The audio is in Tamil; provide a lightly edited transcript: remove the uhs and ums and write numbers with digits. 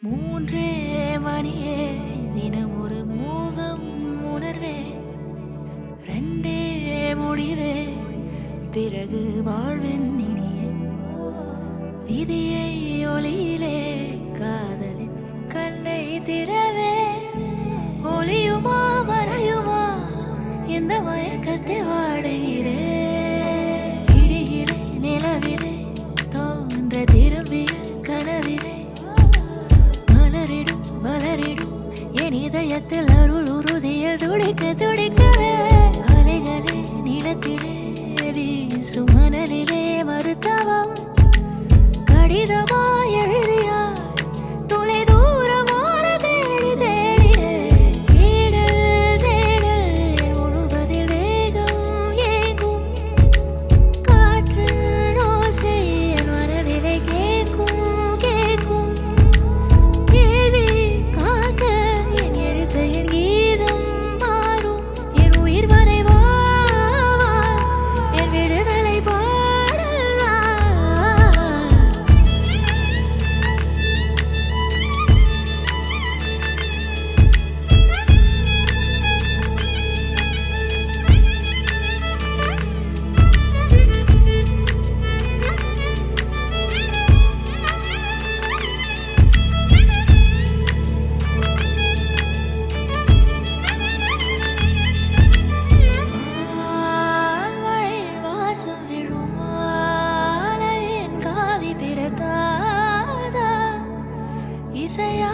மூன்றே மணியே தினம் ஒரு மோகம் உணர்வே ரெண்டே முடிவே பிறகு வாழ்வின் இனியே விதியை ஒளியிலே காதலின் கண்ணை திறவே ஒளியுமா மறையுமா இந்த மயக்கத்தில் வாடுகிறேன் இடியிலே நிலவிலே தோன்ற திரும்பிய கனவிலே மலரிடும் மலரிடும் என் இதயத்தில் அருள் உறுதியில் துடிக்க துடிக்கவே அலைகளே நிலத்திலே வீசும் மணலிலே மறுத்தவம் கடிதமா எழுதியா தொலை தூரமான தேடி தேடியே தேடல் தேடல் என் முழுவதில் வேகம் ஏகும் காற்று ஓசை என் மனதிலே கேட்கும் கேட்கும் கேள்வி காக்க என் எழுத்த என் கீதம் மாறும் என் உயிர் வரை வா என் விடுதலை பாடலா மழை வாசம் விழும் மாலையின் காவி பிறந்தாதா இசையா